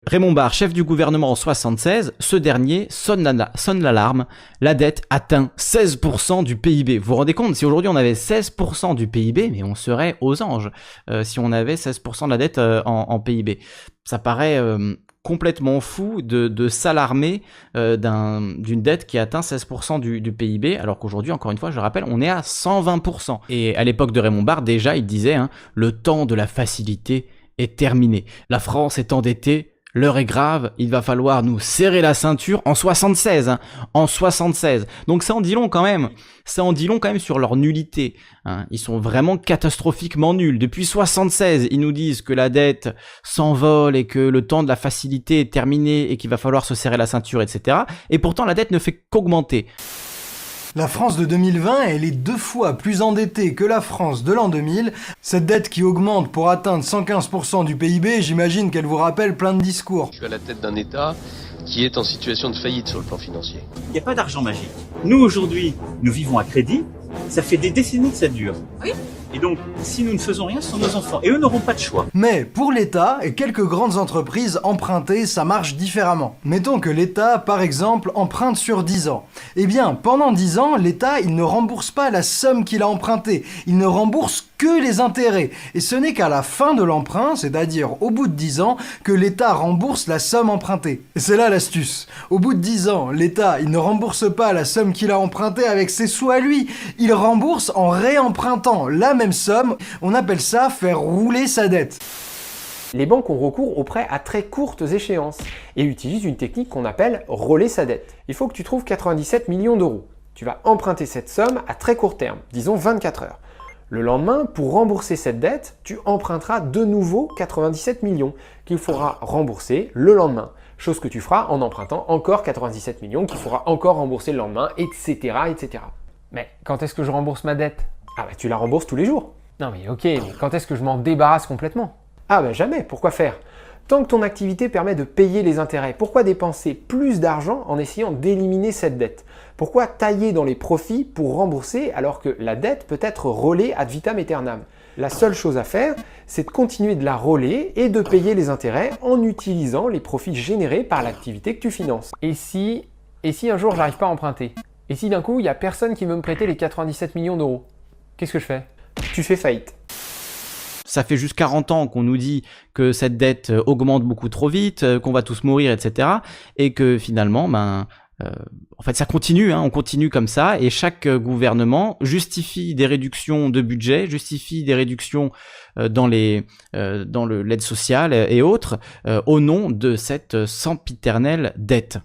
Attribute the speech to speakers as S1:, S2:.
S1: Raymond Barre, chef du gouvernement en 76, ce dernier sonne l'alarme. La dette atteint 16% du PIB. Vous vous rendez compte, si aujourd'hui on avait 16% du PIB, mais on serait aux anges si on avait 16% de la dette en PIB. Ça paraît complètement fou de s'alarmer d'une dette qui atteint 16% du PIB, alors qu'aujourd'hui, encore une fois, je le rappelle, on est à 120%. Et à l'époque de Raymond Barre, déjà, il disait le temps de la facilité est terminé. La France est endettée. L'heure est grave, il va falloir nous serrer la ceinture en 76, en 76. Donc ça en dit long quand même. Ça en dit long quand même sur leur nullité. Ils sont vraiment catastrophiquement nuls. Depuis 76, ils nous disent que la dette s'envole et que le temps de la facilité est terminé et qu'il va falloir se serrer la ceinture, etc. Et pourtant la dette ne fait qu'augmenter.
S2: La France de 2020, elle est 2 fois plus endettée que la France de l'an 2000. Cette dette qui augmente pour atteindre 115% du PIB, j'imagine qu'elle vous rappelle plein de discours.
S3: Je suis à la tête d'un État qui est en situation de faillite sur le plan financier.
S4: Il n'y a pas d'argent magique. Nous, aujourd'hui, nous vivons à crédit. Ça fait des décennies que ça dure. Oui. Et donc, si nous ne faisons rien, ce sont nos enfants. Et eux n'auront pas de choix.
S2: Mais pour l'État et quelques grandes entreprises empruntées, ça marche différemment. Mettons que l'État, par exemple, emprunte sur 10 ans. Eh bien, pendant 10 ans, l'État, il ne rembourse pas la somme qu'il a empruntée. Il ne rembourse que les intérêts. Et ce n'est qu'à la fin de l'emprunt, c'est-à-dire au bout de 10 ans, que l'État rembourse la somme empruntée. Et c'est là l'astuce. Au bout de 10 ans, l'État, il ne rembourse pas la somme qu'il a empruntée avec ses sous à lui. Il rembourse en réempruntant la même somme. On appelle ça faire rouler sa dette.
S5: Les banques ont recours aux prêts à très courtes échéances et utilisent une technique qu'on appelle rouler sa dette. Il faut que tu trouves 97 millions d'euros. Tu vas emprunter cette somme à très court terme, disons 24 heures. Le lendemain, pour rembourser cette dette, tu emprunteras de nouveau 97 millions qu'il faudra rembourser le lendemain. Chose que tu feras en empruntant encore 97 millions qu'il faudra encore rembourser le lendemain, etc., etc. Mais quand est-ce que je rembourse ma dette? Ah bah tu la rembourses tous les jours. Non mais ok, mais quand est-ce que je m'en débarrasse complètement? Ah bah jamais, pourquoi faire? Tant que ton activité permet de payer les intérêts, pourquoi dépenser plus d'argent en essayant d'éliminer cette dette? Pourquoi tailler dans les profits pour rembourser alors que la dette peut être roulée ad vitam aeternam? La seule chose à faire, c'est de continuer de la rouler et de payer les intérêts en utilisant les profits générés par l'activité que tu finances. Et si un jour j'arrive pas à emprunter? Et si d'un coup il n'y a personne qui veut me prêter les 97 millions d'euros? Qu'est-ce que je fais? Tu fais faillite.
S1: Ça fait juste 40 ans qu'on nous dit que cette dette augmente beaucoup trop vite, qu'on va tous mourir, etc. Et que finalement, en fait, ça continue, on continue comme ça. Et chaque gouvernement justifie des réductions de budget, justifie des réductions dans l'aide sociale et autres, au nom de cette sempiternelle dette.